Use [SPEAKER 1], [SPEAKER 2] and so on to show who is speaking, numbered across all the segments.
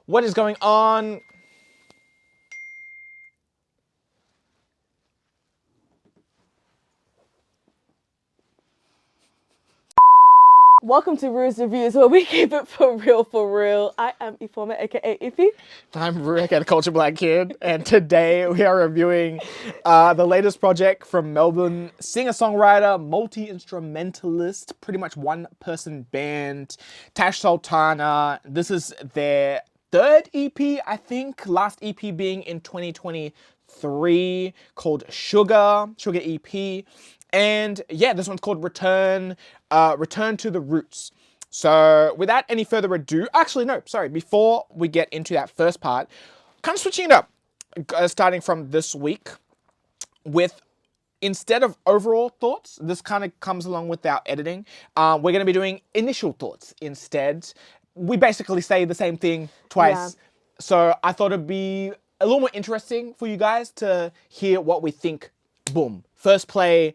[SPEAKER 1] What is going on?
[SPEAKER 2] Welcome to Rue's Reviews, where we keep it for real, for real. I am Ifoma, aka Ify.
[SPEAKER 1] I'm Rick at Culture Black Kid, and today we are reviewing the latest project from Melbourne singer-songwriter, multi-instrumentalist, pretty much one-person band, Tash Sultana. This is their third EP, I think. Last EP being in 2023, called Sugar EP. And yeah, this one's called Return to the Roots. So without any further ado, actually no, sorry, before we get into that first part, kind of switching it up, starting from this week with, instead of overall thoughts, this kind of comes along with our editing. We're going to be doing initial thoughts instead. We basically say the same thing twice.
[SPEAKER 2] Yeah.
[SPEAKER 1] So I thought it'd be a little more interesting for you guys to hear what we think. Boom. First play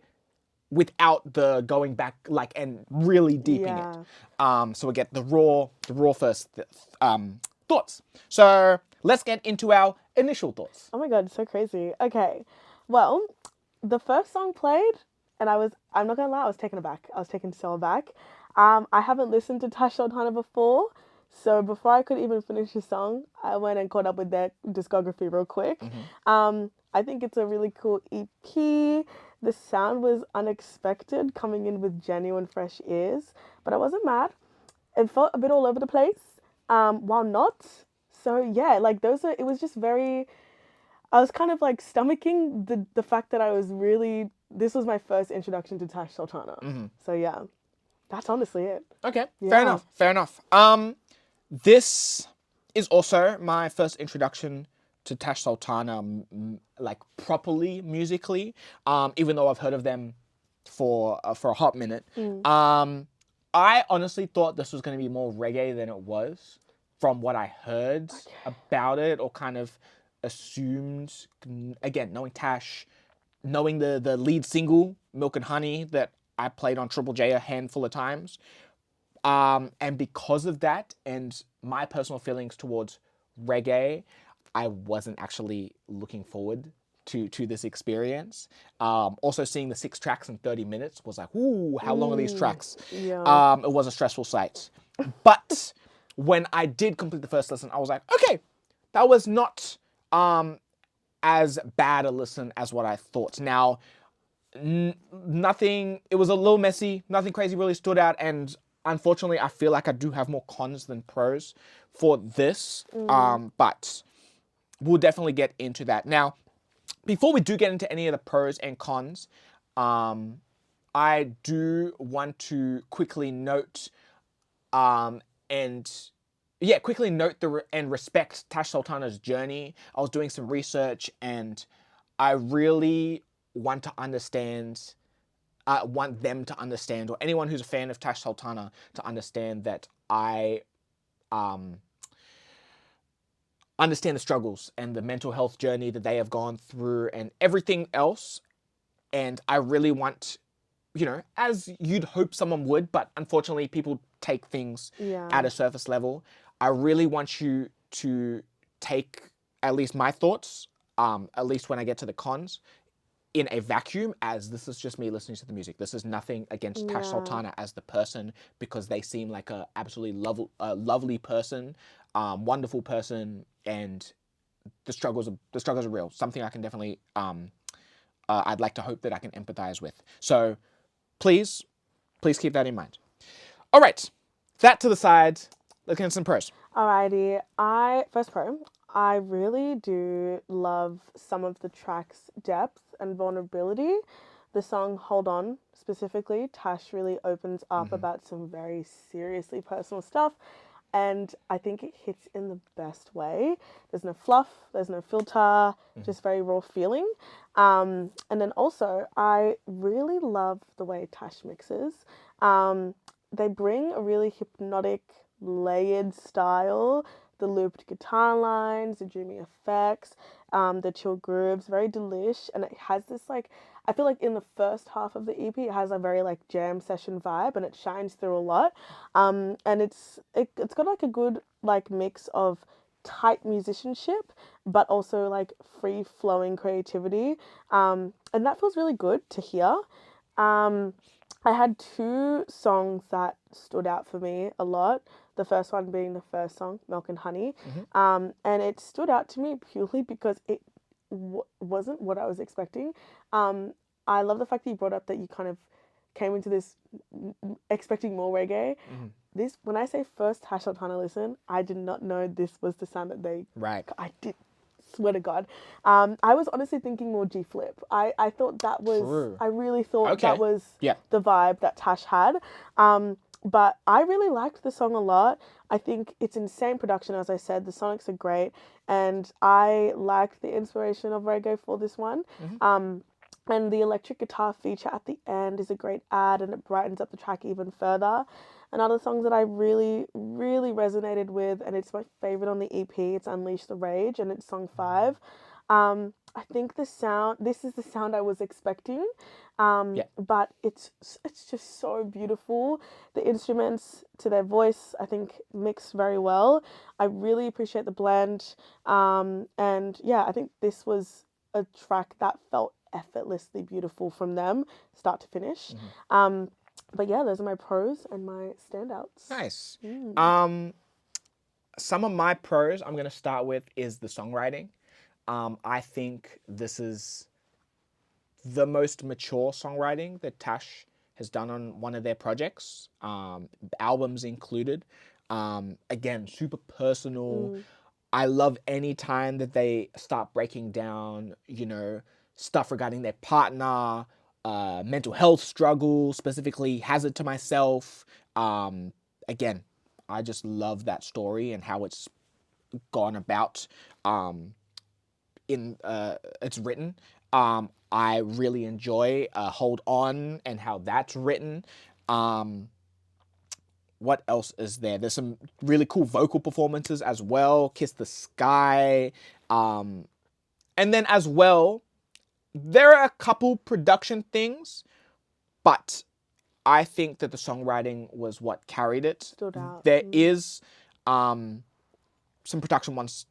[SPEAKER 1] without the going back and really deeping
[SPEAKER 2] Yeah.
[SPEAKER 1] it. So we get the raw first thoughts. So let's get into our initial thoughts.
[SPEAKER 2] Oh my god, so crazy. Okay. Well, the first song played, and I'm not gonna lie, I was taken aback. I was taken so aback. I haven't listened to Tash Sultana before, so before I could even finish the song, I went and caught up with their discography real quick. I think it's a really cool EP. The sound was unexpected, coming in with genuine fresh ears, but I wasn't mad. It felt a bit all over the place, while not. So yeah, it was just very. I was kind of like stomaching the fact that this was my first introduction to Tash Sultana. So yeah, that's honestly it.
[SPEAKER 1] Okay,
[SPEAKER 2] Yeah.
[SPEAKER 1] fair enough. This is also my first introduction to Tash Sultana, like properly musically. Even though I've heard of them for a hot minute. I honestly thought this was going to be more reggae than it was, from what I heard about it, or kind of assumed. Again, knowing Tash, knowing the lead single Milk and Honey that I played on Triple J a handful of times. And because of that, and my personal feelings towards reggae, I wasn't actually looking forward to this experience. Also, seeing the 6 tracks in 30 minutes was like, ooh, how long are these tracks?
[SPEAKER 2] Yeah.
[SPEAKER 1] It was a stressful sight. But when I did complete the first listen, I was like, okay, that was not as bad a listen as what I thought. Now, nothing, it was a little messy, nothing crazy really stood out, and unfortunately I feel like I do have more cons than pros for this. But we'll definitely get into that. Now, before we do get into any of the pros and cons, I do want to quickly note quickly note and respect Tash Sultana's journey. I was doing some research, and I really want to understand, want them to understand, or anyone who's a fan of Tash Sultana to understand that I understand the struggles and the mental health journey that they have gone through and everything else. And I really want, as you'd hope someone would, but unfortunately people take things
[SPEAKER 2] Yeah.
[SPEAKER 1] at a surface level. I really want you to take at least my thoughts, at least when I get to the cons, in a vacuum, as this is just me listening to the music. This is nothing against Tash Sultana as the person, because they seem like a absolutely lovely person, wonderful person, and the struggles are real. Something I can definitely, I'd like to hope that I can empathize with. So please keep that in mind. All right, that to the side. Let's get into some pros.
[SPEAKER 2] Alrighty. First pro. I really do love some of the track's depth and vulnerability. The song Hold On, specifically, Tash really opens up about some very seriously personal stuff, and I think it hits in the best way. There's no fluff, there's no filter, just very raw feeling. And then also, I really love the way Tash mixes. They bring a really hypnotic, layered style, the looped guitar lines, the dreamy effects, the chill grooves, very delish, and it has this I feel like in the first half of the EP it has a very jam session vibe, and it shines through a lot. And it's got a good mix of tight musicianship, but also like free flowing creativity. And that feels really good to hear. Um, I had two songs that stood out for me a lot. The first one being the first song, Milk and Honey. And it stood out to me purely because it wasn't what I was expecting. Um, I love the fact that you brought up that you kind of came into this expecting more reggae. This, when I say first Tash Sultana listen, I did not know this was the sound that they.
[SPEAKER 1] Right.
[SPEAKER 2] I did, swear to God. I was honestly thinking more G Flip. I thought that was.
[SPEAKER 1] True.
[SPEAKER 2] I really thought
[SPEAKER 1] Okay.
[SPEAKER 2] that was
[SPEAKER 1] Yeah.
[SPEAKER 2] the vibe that Tash had. But I really liked the song a lot. I think it's insane production, as I said. The sonics are great, and I liked the inspiration of reggae for this one. And the electric guitar feature at the end is a great add, and it brightens up the track even further. Another song that I really, really resonated with, and it's my favorite on the EP, it's Unleash the Rage, and it's song 5. I think this is the sound I was expecting,
[SPEAKER 1] Yeah.
[SPEAKER 2] but it's just so beautiful. The instruments to their voice, I think, mix very well. I really appreciate the blend, and yeah, I think this was a track that felt effortlessly beautiful from them, start to finish. But yeah, those are my pros and my standouts.
[SPEAKER 1] Nice. Some of my pros I'm going to start with is the songwriting. I think this is the most mature songwriting that Tash has done on one of their projects, albums included. Again, super personal. I love any time that they start breaking down, stuff regarding their partner, mental health struggle, specifically Hazard to Myself. Again, I just love that story and how it's gone about. It's written. I really enjoy Hold On and how that's written. What else is there? There's some really cool vocal performances as well. Kiss the Sky. And then as well, there are a couple production things, but I think that the songwriting was what carried it.
[SPEAKER 2] Stood out.
[SPEAKER 1] There is some production moments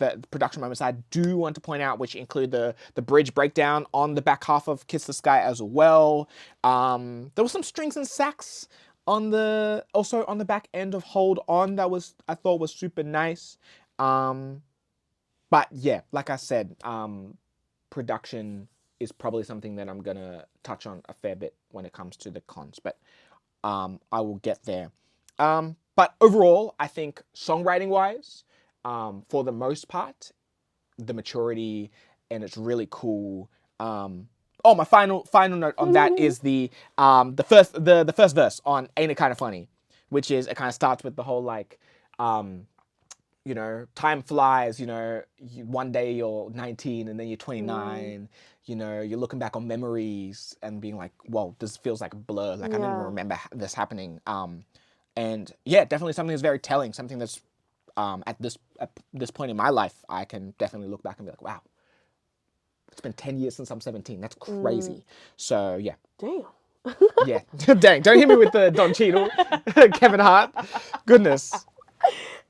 [SPEAKER 1] I do want to point out, which include the bridge breakdown on the back half of Kiss the Sky as well. There was some strings and sax also on the back end of Hold On that I thought was super nice. But yeah, like I said, production is probably something that I'm gonna touch on a fair bit when it comes to the cons, but I will get there. But overall, I think songwriting wise, for the most part, the maturity and it's really cool. My final note on that is the first verse on Ain't It Kind of Funny, which is, it kind of starts with the whole like, time flies, one day you're 19 and then you're 29, you're looking back on memories and being like, whoa, this feels like a blur. Like, I don't even remember this happening. And yeah, definitely something that's very telling, something that's, at this point in my life, I can definitely look back and be like, wow, it's been 10 years since I'm 17. That's crazy. So yeah.
[SPEAKER 2] Damn.
[SPEAKER 1] Yeah. Dang, don't hit me with the Don Cheadle, Kevin Hart. Goodness.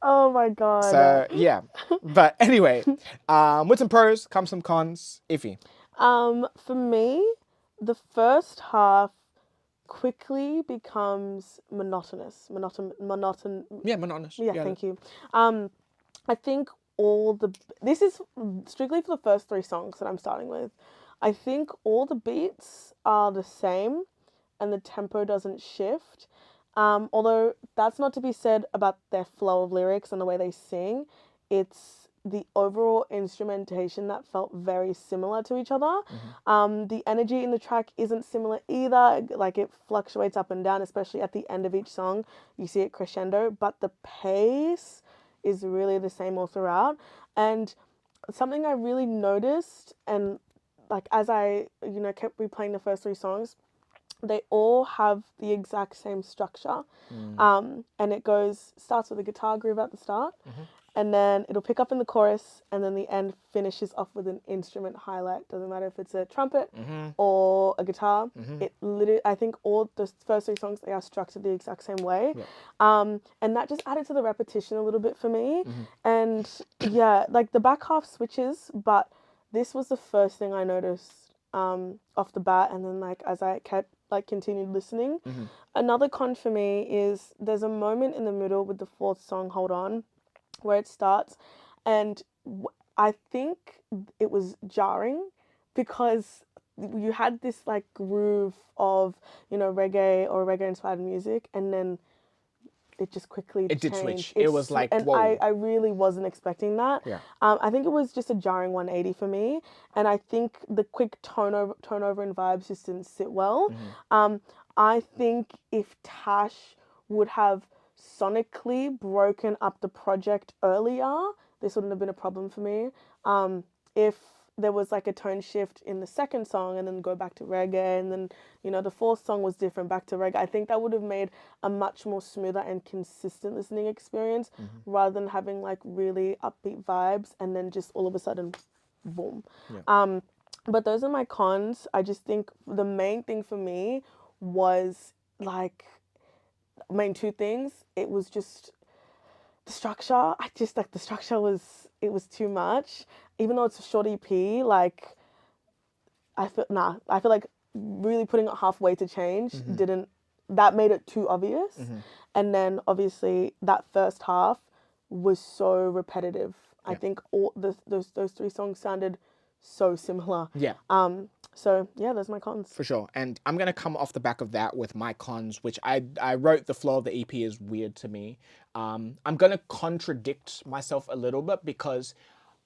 [SPEAKER 2] Oh my God.
[SPEAKER 1] So yeah, but anyway, with some pros comes some cons. Iffy.
[SPEAKER 2] For me, the first half quickly becomes monotonous.
[SPEAKER 1] Yeah, monotonous.
[SPEAKER 2] Yeah, thank you. I think this is strictly for the first 3 songs that I'm starting with. I think all the beats are the same and the tempo doesn't shift. Although that's not to be said about their flow of lyrics and the way they sing. It's the overall instrumentation that felt very similar to each other. The energy in the track isn't similar either. Like, it fluctuates up and down, especially at the end of each song. You see it crescendo, but the pace is really the same all throughout. And something I really noticed, and like as I kept replaying the first 3 songs, they all have the exact same structure. And it starts with a guitar groove at the start, and then it'll pick up in the chorus, and then the end finishes off with an instrument highlight. Doesn't matter if it's a trumpet or a guitar. It literally, I think all the first three songs, they are structured the exact same way. And that just added to the repetition a little bit for me. And yeah, like the back half switches, but this was the first thing I noticed off the bat, and then like as I kept like continued listening. Another con for me is there's a moment in the middle with the fourth song, Hold On, where it starts, and I think it was jarring because you had this like groove of, you know, reggae or reggae inspired music, and then it just quickly
[SPEAKER 1] It did
[SPEAKER 2] changed.
[SPEAKER 1] switch. It was like,
[SPEAKER 2] and
[SPEAKER 1] whoa.
[SPEAKER 2] I really wasn't expecting that.
[SPEAKER 1] Yeah.
[SPEAKER 2] I think it was just a jarring 180 for me, and I think the quick tone over and vibes just didn't sit well. I think if Tash would have sonically broken up the project earlier, this wouldn't have been a problem for me. If there was like a tone shift in the second song and then go back to reggae, and then, you know, the fourth song was different back to reggae, I think that would have made a much more smoother and consistent listening experience, rather than having like really upbeat vibes and then just all of a sudden boom. But those are my cons. I just think the main thing for me was like main two things. It was just the structure. I just like the structure was, it was too much. Even though it's a short EP, like I feel like really putting it halfway to change didn't, that made it too obvious. And then obviously that first half was so repetitive. I think all those three songs sounded so similar.
[SPEAKER 1] Yeah.
[SPEAKER 2] So yeah, those are my cons.
[SPEAKER 1] For sure. And I'm going to come off the back of that with my cons, which I wrote the flow of the EP is weird to me. I'm going to contradict myself a little bit because,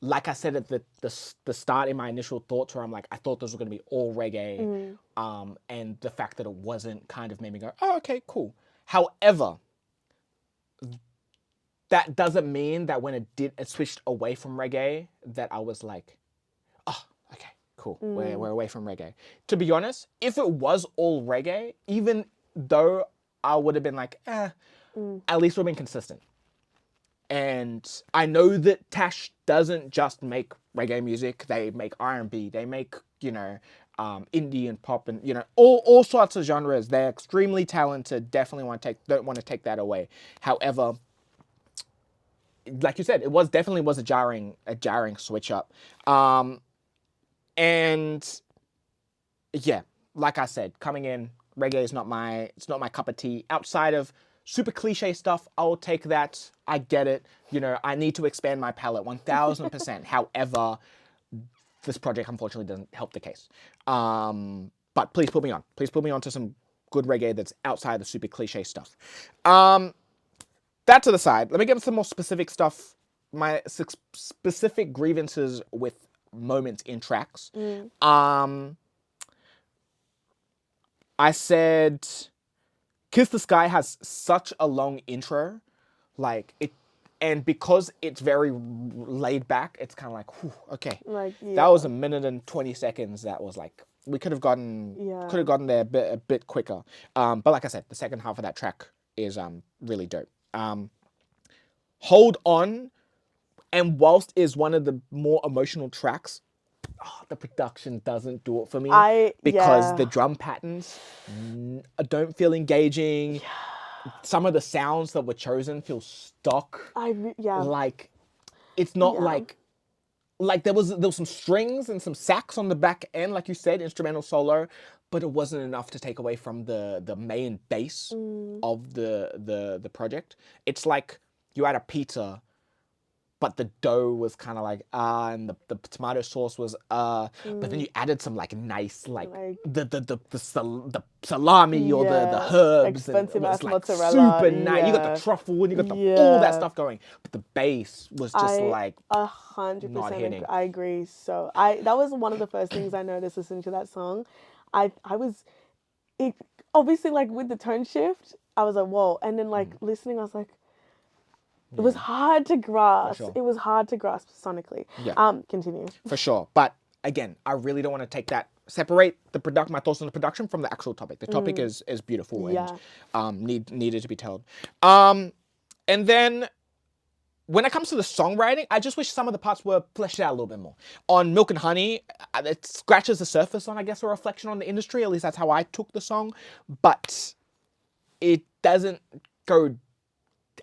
[SPEAKER 1] like I said at the start in my initial thoughts, where I'm like, I thought this was going to be all reggae. And the fact that it wasn't kind of made me go, oh, okay, cool. However, that doesn't mean that when it switched away from reggae, that I was like, oh, okay, cool. We're away from reggae. To be honest, if it was all reggae, even though I would have been like, at least we've been consistent. And I know that Tash doesn't just make reggae music. They make R&B. They make, you know, indie and pop and, you know, all sorts of genres. They're extremely talented. Definitely don't want to take that away. However, like you said, it definitely was a jarring switch up. And yeah, like I said, coming in, reggae is not my cup of tea. Outside of super cliche stuff, I'll take that. I get it. You know, I need to expand my palette 1000%. However, this project unfortunately doesn't help the case. But please put me on. Please put me on to some good reggae that's outside the super cliche stuff. That to the side. Let me get some more specific stuff. My specific grievances with moments in tracks. I said Kiss the Sky has such a long intro, like it, and because it's very laid back, it's kind of like, whew, okay,
[SPEAKER 2] Like, yeah.
[SPEAKER 1] that was a minute and 20 seconds. That was like, we could have gotten there a bit quicker. But like I said, the second half of that track is really dope. Hold On, and whilst is one of the more emotional tracks, the production doesn't do it for me because the drum patterns don't feel engaging. Some of the sounds that were chosen feel stock. Like it's not like there was some strings and some sax on the back end, like you said, instrumental solo, but it wasn't enough to take away from the main base of the project. It's like you had a pizza, but the dough was kind of like and the tomato sauce was but then you added some like nice like the salami or the herbs,
[SPEAKER 2] expensive
[SPEAKER 1] and it was
[SPEAKER 2] ass
[SPEAKER 1] like
[SPEAKER 2] mozzarella.
[SPEAKER 1] super nice. You got the truffle and you got all that stuff going, but the base was just like
[SPEAKER 2] 100% I agree. So that was one of the first things I noticed listening to that song. I was obviously like with the tone shift, I was like, whoa, and then like listening, I was like, it was hard to grasp.
[SPEAKER 1] Sure.
[SPEAKER 2] It was hard to grasp sonically. Continue.
[SPEAKER 1] For sure. But again, I really don't want to separate my thoughts on the production from the actual topic. The topic is beautiful and needed to be told. And then when it comes to the songwriting, I just wish some of the parts were fleshed out a little bit more. On Milk and Honey, it scratches the surface on, I guess, a reflection on the industry. At least that's how I took the song. But it doesn't go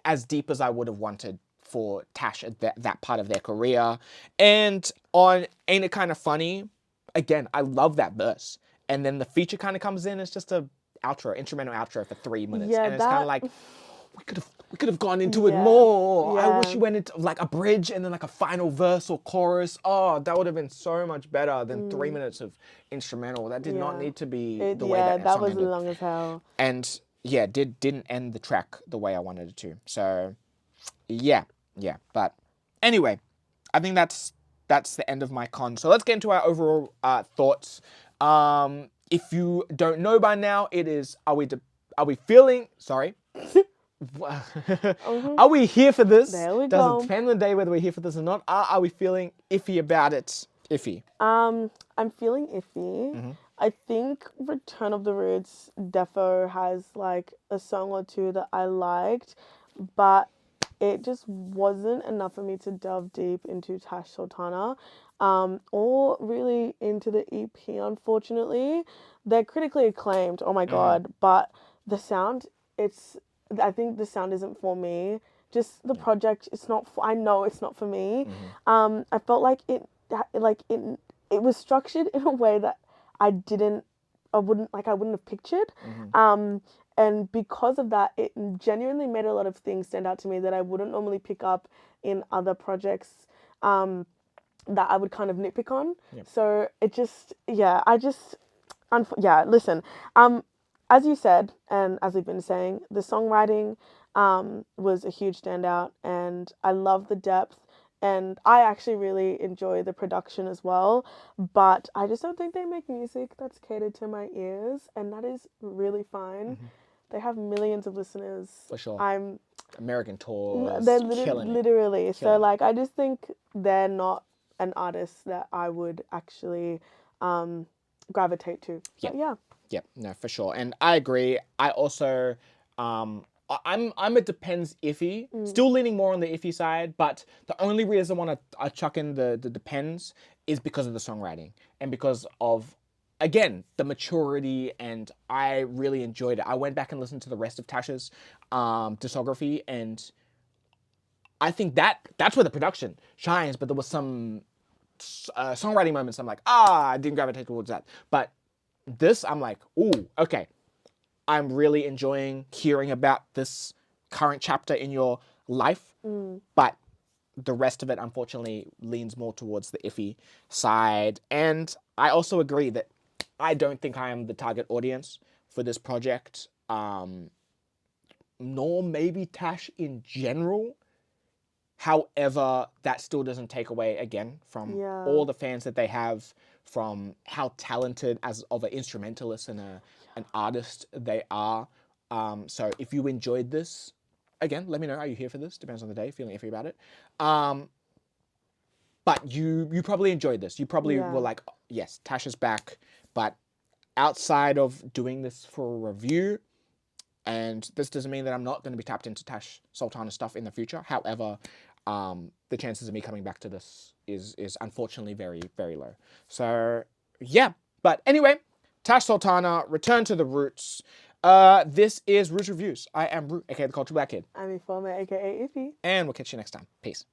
[SPEAKER 1] as deep as I would have wanted for Tash at that part of their career. And on Ain't It Kind of Funny, again, I love that verse. And then the feature kind of comes in. It's just a instrumental outro for 3 minutes.
[SPEAKER 2] Yeah,
[SPEAKER 1] And it's kind of like, we could have gone into it
[SPEAKER 2] Yeah,
[SPEAKER 1] more. I
[SPEAKER 2] yeah.
[SPEAKER 1] wish you went into like a bridge and then like a final verse or chorus. Oh, that would have been so much better than 3 minutes of instrumental. That did not
[SPEAKER 2] Yeah.
[SPEAKER 1] need to be
[SPEAKER 2] It,
[SPEAKER 1] the way
[SPEAKER 2] yeah,
[SPEAKER 1] that
[SPEAKER 2] that
[SPEAKER 1] song
[SPEAKER 2] was
[SPEAKER 1] ended.
[SPEAKER 2] long as hell.
[SPEAKER 1] And yeah, didn't end the track the way I wanted it to. So yeah. But anyway, I think that's the end of my con. So let's get into our overall thoughts. If you don't know by now, it is are we feeling sorry? Are we here for this?
[SPEAKER 2] There we
[SPEAKER 1] Does
[SPEAKER 2] go.
[SPEAKER 1] it depend on the day whether we're here for this or not? Are we feeling iffy about it? Iffy.
[SPEAKER 2] I'm feeling iffy. I think Return of the Roots defo has like a song or two that I liked, but it just wasn't enough for me to delve deep into Tash Sultana, or really into the EP. Unfortunately, they're critically acclaimed. Oh my god! But the sound, I think the sound isn't for me. Just the project, it's not. I know it's not for me. I felt like it was structured in a way that I wouldn't have pictured. And because of that, it genuinely made a lot of things stand out to me that I wouldn't normally pick up in other projects, that I would kind of nitpick on. So it just, listen, as you said, and as we've been saying, the songwriting was a huge standout, and I love the depth. And I actually really enjoy the production as well, but I just don't think they make music that's catered to my ears, and that is really fine. They have millions of listeners.
[SPEAKER 1] For sure.
[SPEAKER 2] I'm
[SPEAKER 1] American tours,
[SPEAKER 2] they're
[SPEAKER 1] killing it.
[SPEAKER 2] literally. So
[SPEAKER 1] Killing it.
[SPEAKER 2] like, I just think they're not an artist that I would actually gravitate to. But yeah.
[SPEAKER 1] Yeah, no, for sure. And I agree. I also, I'm a depends iffy. Still leaning more on the iffy side, but the only reason I want to chuck in the depends is because of the songwriting and because of, again, the maturity, and I really enjoyed it. I went back and listened to the rest of Tash's discography, and I think that's where the production shines, but there was some songwriting moments I'm like, I didn't gravitate towards that. But this, I'm like, ooh, okay. I'm really enjoying hearing about this current chapter in your life, but the rest of it, unfortunately, leans more towards the iffy side. And I also agree that I don't think I am the target audience for this project, nor maybe Tash in general. However, that still doesn't take away, again, from all the fans that they have, from how talented as of an instrumentalist and an artist they are. So if you enjoyed this, again, let me know. Are you here for this? Depends on the day, feeling iffy about it. But you probably enjoyed this. You probably were like, oh, yes, Tash is back. But outside of doing this for a review, and this doesn't mean that I'm not going to be tapped into Tash Sultana stuff in the future. However, the chances of me coming back to this is unfortunately very, very low. So yeah, but anyway, Tash Sultana, Return to the Roots. This is Roots Reviews. I am Root, aka the Culture Black Kid.
[SPEAKER 2] I'm Informer, aka Iffy.
[SPEAKER 1] And we'll catch you next time. Peace.